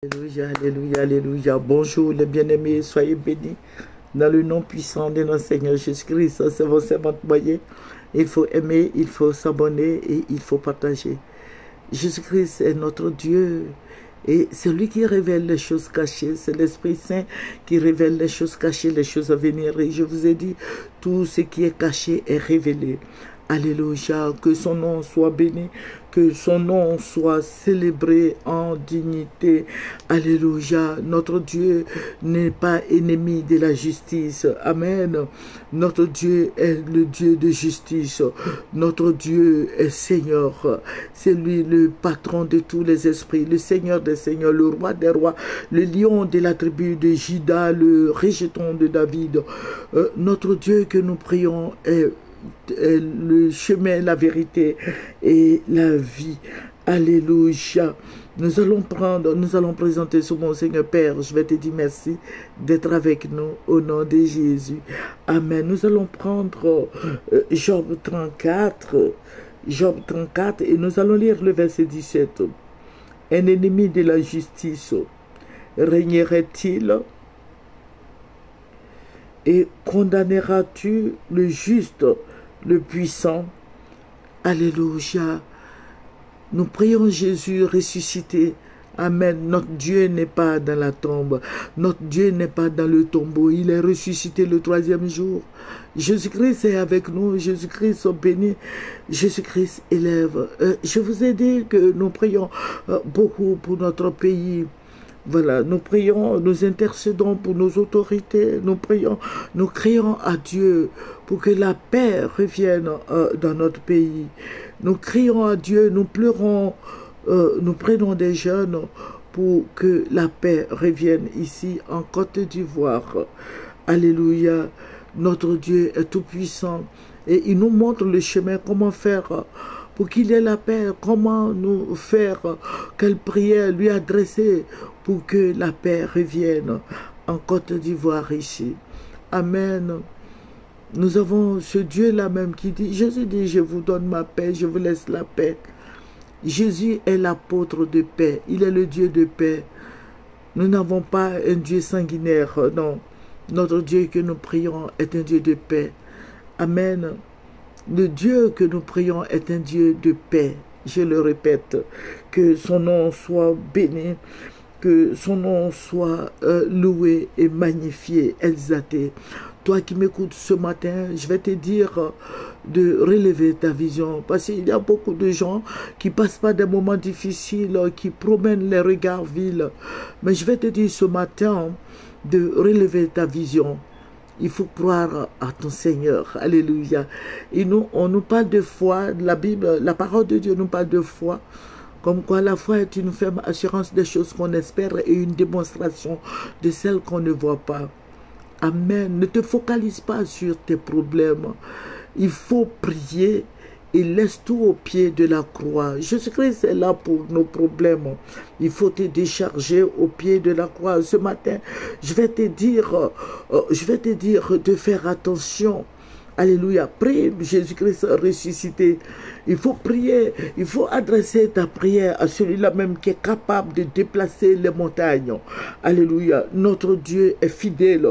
Alléluia, alléluia, alléluia. Bonjour les bien-aimés, soyez bénis. Dans le nom puissant de notre Seigneur Jésus-Christ, c'est vos servantes moyens. Il faut aimer, il faut s'abonner et il faut partager. Jésus-Christ est notre Dieu. Et c'est lui qui révèle les choses cachées. C'est l'Esprit Saint qui révèle les choses cachées, les choses à venir. Et je vous ai dit, tout ce qui est caché est révélé. Alléluia, que son nom soit béni, que son nom soit célébré en dignité. Alléluia, notre Dieu n'est pas ennemi de la justice. Amen. Notre Dieu est le Dieu de justice. Notre Dieu est Seigneur. C'est lui le patron de tous les esprits, le Seigneur des seigneurs, le roi des rois, le lion de la tribu de Juda, le rejeton de David. Notre Dieu que nous prions est le chemin, la vérité et la vie. Alléluia. Nous allons présenter ce mon Seigneur Père. Je vais te dire merci d'être avec nous au nom de Jésus. Amen. Nous allons prendre Job 34 et nous allons lire le verset 17. Un ennemi de la justice régnerait-il? Et condamneras-tu le juste, le puissant? Alléluia. Nous prions Jésus ressuscité. Amen. Notre Dieu n'est pas dans la tombe. Notre Dieu n'est pas dans le tombeau. Il est ressuscité le troisième jour. Jésus-Christ est avec nous. Jésus-Christ est béni. Jésus-Christ élève. Je vous ai dit que nous prions beaucoup pour notre pays. Voilà, nous prions, nous intercédons pour nos autorités, nous prions, nous crions à Dieu pour que la paix revienne dans notre pays. Nous crions à Dieu, nous pleurons, nous prenons des jeûnes pour que la paix revienne ici en Côte d'Ivoire. Alléluia, notre Dieu est tout puissant et il nous montre le chemin, comment faire pour qu'il y ait la paix, comment nous faire, quelle prière lui adresser pour que la paix revienne en Côte d'Ivoire ici. Amen. Nous avons ce Dieu-là même qui dit, Jésus dit, je vous donne ma paix, je vous laisse la paix. Jésus est l'apôtre de paix, il est le Dieu de paix. Nous n'avons pas un Dieu sanguinaire, non. Notre Dieu que nous prions est un Dieu de paix. Amen. Le Dieu que nous prions est un Dieu de paix. Je le répète, que son nom soit béni, que son nom soit loué et magnifié, exalté. Toi qui m'écoutes ce matin, je vais te dire de relever ta vision. Parce qu'il y a beaucoup de gens qui passent pas des moments difficiles, qui promènent les regards vils. Mais je vais te dire ce matin de relever ta vision. Il faut croire à ton Seigneur. Alléluia. Et on nous parle de foi. La Bible, la parole de Dieu nous parle de foi. Comme quoi la foi est une ferme assurance des choses qu'on espère et une démonstration de celles qu'on ne voit pas. Amen. Ne te focalise pas sur tes problèmes. Il faut prier et laisse tout au pied de la croix. Jésus-Christ est là pour nos problèmes. Il faut te décharger au pied de la croix. Ce matin, je vais te dire de faire attention. Alléluia. Prie Jésus-Christ ressuscité. Il faut prier, il faut adresser ta prière à celui-là même qui est capable de déplacer les montagnes. Alléluia. Notre Dieu est fidèle.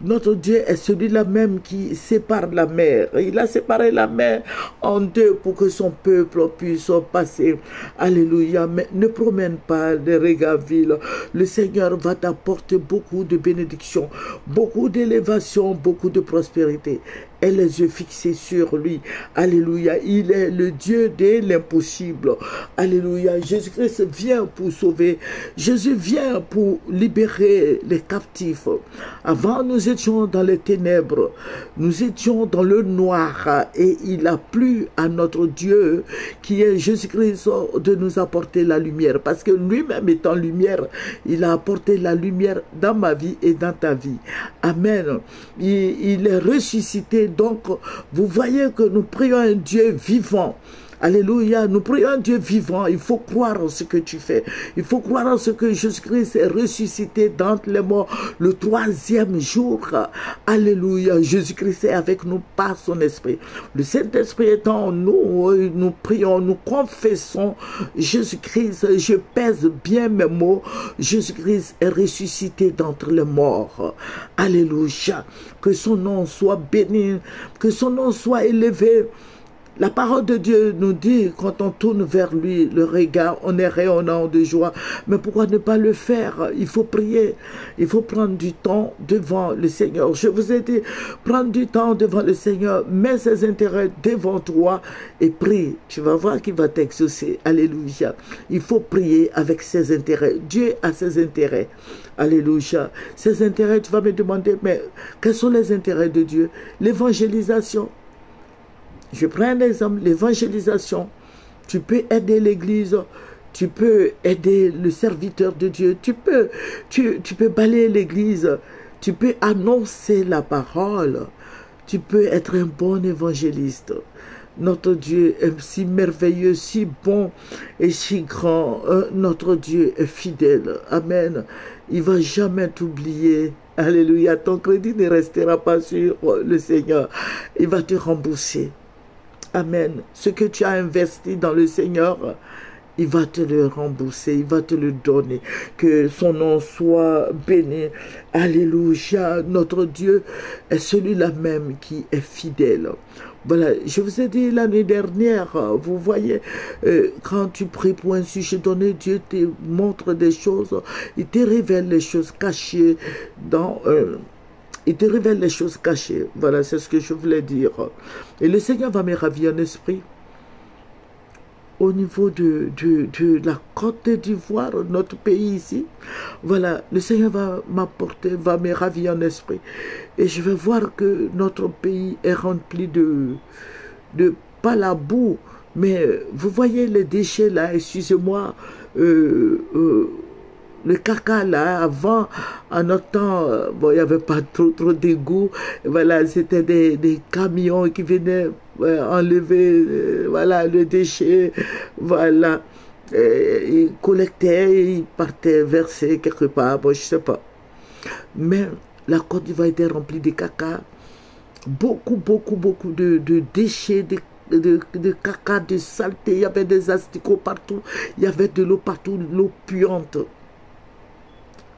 Notre Dieu est celui-là même qui sépare la mer. Il a séparé la mer en deux pour que son peuple puisse passer. Alléluia. Mais ne promène pas les regards vils. Le Seigneur va t'apporter beaucoup de bénédictions, beaucoup d'élévation, beaucoup de prospérité. Et les yeux fixés sur lui. Alléluia. Il est le Dieu de l'impossible. Alléluia. Jésus-Christ vient pour sauver. Jésus vient pour libérer les captifs. Avant, nous étions dans les ténèbres. Nous étions dans le noir. Et il a plu à notre Dieu, qui est Jésus-Christ, de nous apporter la lumière. Parce que lui-même étant lumière, il a apporté la lumière dans ma vie et dans ta vie. Amen. Il est ressuscité. Donc, vous voyez que nous prions un Dieu vivant. Alléluia. Nous prions un Dieu vivant. Il faut croire en ce que tu fais. Il faut croire en ce que Jésus-Christ est ressuscité d'entre les morts le 3e jour. Alléluia. Jésus-Christ est avec nous par son esprit. Le Saint-Esprit étant en nous, nous prions, nous confessons Jésus-Christ. Je pèse bien mes mots. Jésus-Christ est ressuscité d'entre les morts. Alléluia. Que son nom soit béni, que son nom soit élevé. La parole de Dieu nous dit, quand on tourne vers lui le regard, on est rayonnant de joie. Mais pourquoi ne pas le faire? Il faut prier. Il faut prendre du temps devant le Seigneur. Je vous ai dit, prendre du temps devant le Seigneur, mets ses intérêts devant toi et prie. Tu vas voir qu'il va t'exaucer. Alléluia. Il faut prier avec ses intérêts. Dieu a ses intérêts. Alléluia. Ses intérêts, tu vas me demander, mais quels sont les intérêts de Dieu? L'évangélisation. Je prends un exemple, l'évangélisation. Tu peux aider l'Église, tu peux aider le serviteur de Dieu, tu peux balayer l'Église, tu peux annoncer la parole, tu peux être un bon évangéliste. Notre Dieu est si merveilleux, si bon et si grand. Notre Dieu est fidèle. Amen. Il ne va jamais t'oublier. Alléluia. Ton crédit ne restera pas sur le Seigneur. Il va te rembourser. Amen. Ce que tu as investi dans le Seigneur, il va te le rembourser, il va te le donner. Que son nom soit béni. Alléluia. Notre Dieu est celui-là même qui est fidèle. Voilà, je vous ai dit l'année dernière, vous voyez, quand tu pries pour un sujet donné, Dieu te montre des choses, il te révèle les choses cachées dans... il te révèle les choses cachées. Voilà, c'est ce que je voulais dire. Et le Seigneur va me ravir en esprit. Au niveau de la Côte d'Ivoire, notre pays ici, voilà, le Seigneur va m'apporter, va me ravir en esprit. Et je vais voir que notre pays est rempli de pas la boue, mais vous voyez les déchets là, excusez-moi, le caca là, avant, en notre temps, bon, il n'y avait pas trop d'égout. Voilà, c'était des camions qui venaient enlever voilà, le déchet. Voilà, ils collectaient, ils partaient verser quelque part, bon, je ne sais pas. Mais la Côte d'Ivoire était remplie de caca. Beaucoup de déchets, de caca, de saleté. Il y avait des asticots partout. Il y avait de l'eau partout, l'eau puante.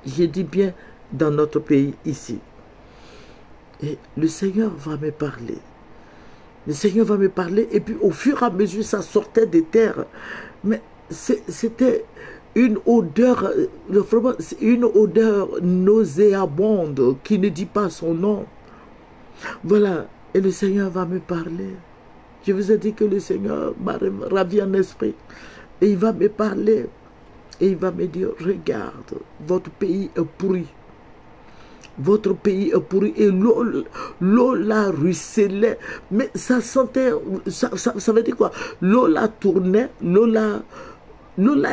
Je dis bien dans notre pays ici. Et le Seigneur va me parler. Le Seigneur va me parler et puis au fur et à mesure ça sortait des terres. Mais c'était une odeur, une odeur nauséabonde qui ne dit pas son nom. Voilà. Et le Seigneur va me parler. Je vous ai dit que le Seigneur m'a ravi en esprit. Et il va me parler. Et il va me dire, regarde, votre pays est pourri. Votre pays est pourri. Et l'eau là ruisselait. Mais ça sentait, ça veut dire quoi? L'eau là tournait, l'eau là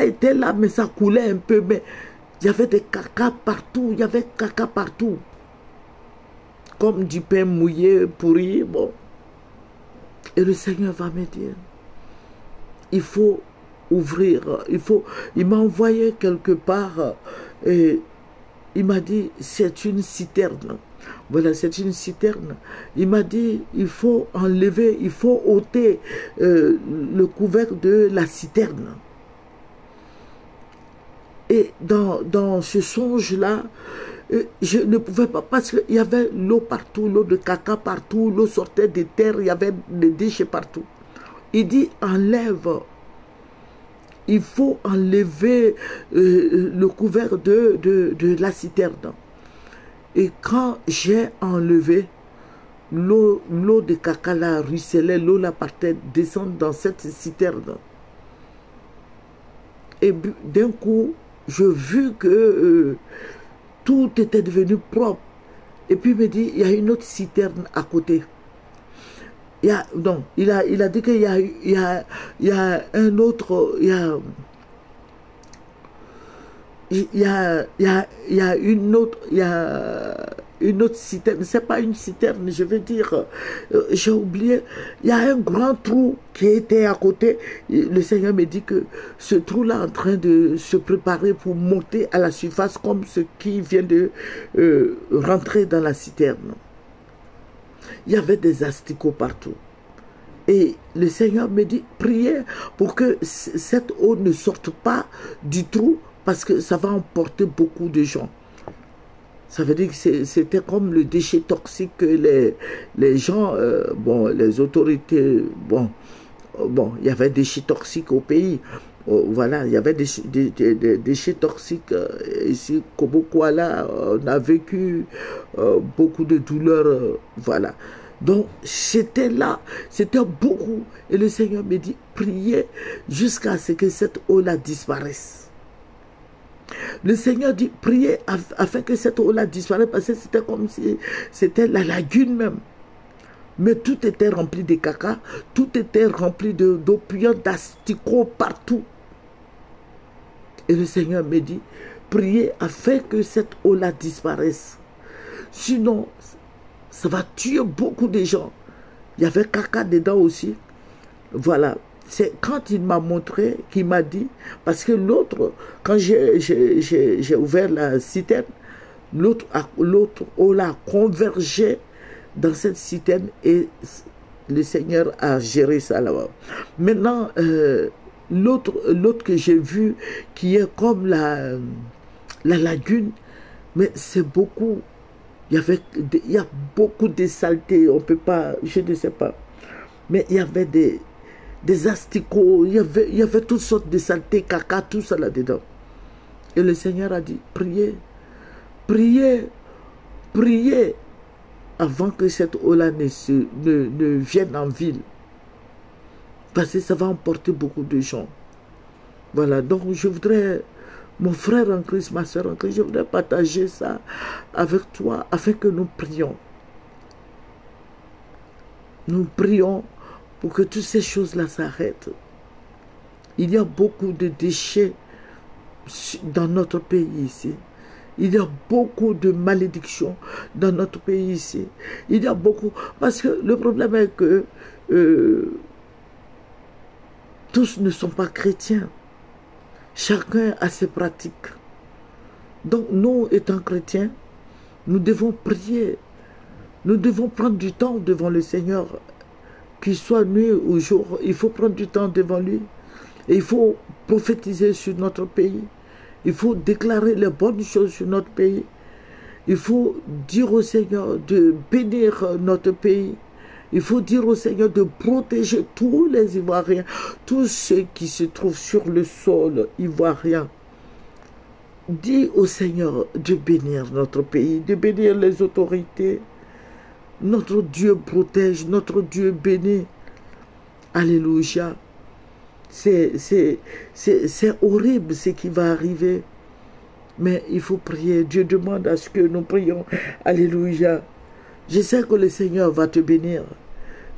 était là, mais ça coulait un peu. Mais il y avait des caca partout, il y avait caca partout. Comme du pain mouillé, pourri, bon. Et le Seigneur va me dire, il faut ouvrir, il m'a envoyé quelque part et il m'a dit c'est une citerne. Voilà, c'est une citerne. Il m'a dit il faut enlever, il faut ôter le couvercle de la citerne. Et dans ce songe-là, je ne pouvais pas, parce qu'il y avait l'eau partout, l'eau de caca partout, l'eau sortait des terres, il y avait des déchets partout. Il dit enlève. Il faut enlever le couvercle de la citerne. Et quand j'ai enlevé, l'eau de caca là ruisselait, l'eau là partait descendre dans cette citerne. Et d'un coup, je vis que tout était devenu propre. Et puis il me dit, il y a une autre citerne à côté. Il a dit qu'il y a un autre, il y a une autre, il y a une autre citerne. C'est pas une citerne, je veux dire, j'ai oublié. Il y a un grand trou qui était à côté. Le Seigneur me dit que ce trou-là est en train de se préparer pour monter à la surface comme ce qui vient de rentrer dans la citerne. Il y avait des asticots partout. Et le Seigneur me dit, priez pour que cette eau ne sorte pas du trou parce que ça va emporter beaucoup de gens. Ça veut dire que c'était comme le déchet toxique que les gens, bon, les autorités, bon, il y avait des déchets toxiques au pays. Voilà, il y avait des déchets toxiques ici. Kobokwala, on a vécu beaucoup de douleurs, voilà. Donc, c'était là, c'était beaucoup. Et le Seigneur me dit, priez jusqu'à ce que cette eau-là disparaisse. Le Seigneur dit, priez afin que cette eau-là disparaisse, parce que c'était comme si c'était la lagune même. Mais tout était rempli de caca, tout était rempli d'opium, d'asticots partout. Et le Seigneur me dit, priez afin que cette eau-là disparaisse. Sinon, ça va tuer beaucoup de gens. Il y avait caca dedans aussi. Voilà. C'est quand il m'a montré, qu'il m'a dit, parce que l'autre, quand j'ai ouvert la citerne, l'autre eau là convergeait dans cette citerne et le Seigneur a géré ça là-bas. Maintenant, l'autre que j'ai vu, qui est comme la lagune, mais c'est beaucoup. Il y a beaucoup de saletés, on peut pas, je ne sais pas. Mais il y avait des asticots, il y avait toutes sortes de saletés, caca, tout ça là-dedans. Et le Seigneur a dit, priez, priez, priez, avant que cette eau-là ne vienne en ville. Parce que ça va emporter beaucoup de gens. Voilà, donc je voudrais... Mon frère en Christ, ma soeur en Christ, je voudrais partager ça avec toi afin que nous prions. Nous prions pour que toutes ces choses-là s'arrêtent. Il y a beaucoup de déchets dans notre pays ici. Il y a beaucoup de malédictions dans notre pays ici. Il y a beaucoup... Parce que le problème est que tous ne sont pas chrétiens. Chacun a ses pratiques. Donc nous, étant chrétiens, nous devons prier. Nous devons prendre du temps devant le Seigneur. Qu'il soit nuit ou jour, il faut prendre du temps devant lui. Et il faut prophétiser sur notre pays. Il faut déclarer les bonnes choses sur notre pays. Il faut dire au Seigneur de bénir notre pays. Il faut dire au Seigneur de protéger tous les Ivoiriens, tous ceux qui se trouvent sur le sol ivoirien. Dis au Seigneur de bénir notre pays, de bénir les autorités. Notre Dieu protège, notre Dieu bénit. Alléluia. C'est horrible ce qui va arriver. Mais il faut prier. Dieu demande à ce que nous prions. Alléluia. Je sais que le Seigneur va te bénir.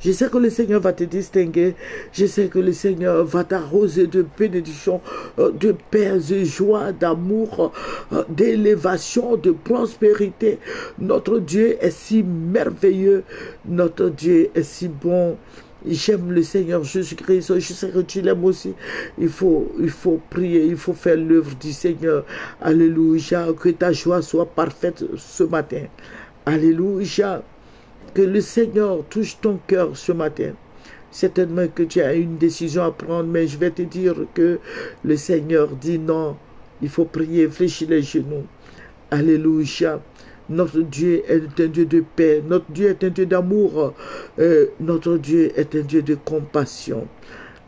Je sais que le Seigneur va te distinguer. Je sais que le Seigneur va t'arroser de bénédictions, de paix, de joie, d'amour, d'élévation, de prospérité. Notre Dieu est si merveilleux. Notre Dieu est si bon. J'aime le Seigneur Jésus-Christ. Je sais que tu l'aimes aussi. Il faut prier. Il faut faire l'œuvre du Seigneur. Alléluia. Que ta joie soit parfaite ce matin. Alléluia. Que le Seigneur touche ton cœur ce matin. Certainement que tu as une décision à prendre, mais je vais te dire que le Seigneur dit non. Il faut prier, fléchir les genoux. Alléluia. Notre Dieu est un Dieu de paix. Notre Dieu est un Dieu d'amour. Notre Dieu est un Dieu de compassion.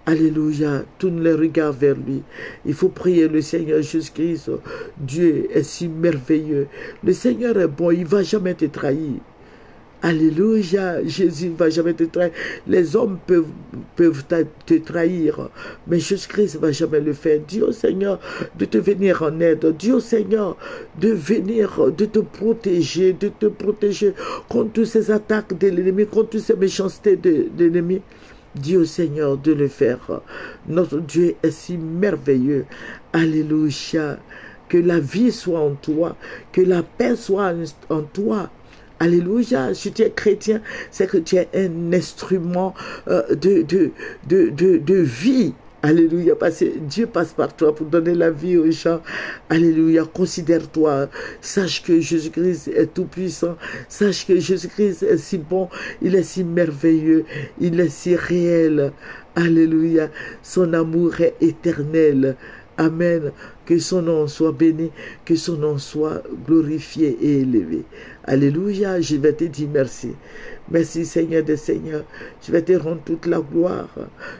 Alléluia. Tourne les regards vers lui. Il faut prier le Seigneur Jésus-Christ. Dieu est si merveilleux. Le Seigneur est bon. Il ne va jamais te trahir. Alléluia, Jésus ne va jamais te trahir. Les hommes peuvent te trahir, mais Jésus-Christ ne va jamais le faire. Dis au Seigneur de te venir en aide. Dis au Seigneur de venir, de te protéger contre toutes ces attaques de l'ennemi, contre toutes ces méchancetés de l'ennemi. Dis au Seigneur de le faire. Notre Dieu est si merveilleux. Alléluia. Que la vie soit en toi, que la paix soit en toi. Alléluia. Si tu es chrétien, c'est que tu es un instrument de vie. Alléluia, parce que Dieu passe par toi pour donner la vie aux gens. Alléluia, considère-toi. Sache que Jésus-Christ est tout puissant. Sache que Jésus-Christ est si bon. Il est si merveilleux. Il est si réel. Alléluia, son amour est éternel. Amen. Que son nom soit béni, que son nom soit glorifié et élevé. Alléluia, je vais te dire merci. Merci Seigneur des Seigneurs. Je vais te rendre toute la gloire.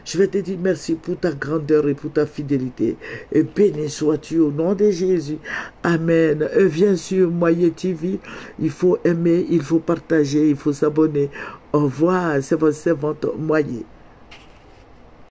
Je vais te dire merci pour ta grandeur et pour ta fidélité. Et béni sois-tu au nom de Jésus. Amen. Viens sur Moyen TV. Il faut aimer, il faut partager, il faut s'abonner. Au revoir, c'est votre servante Moyen.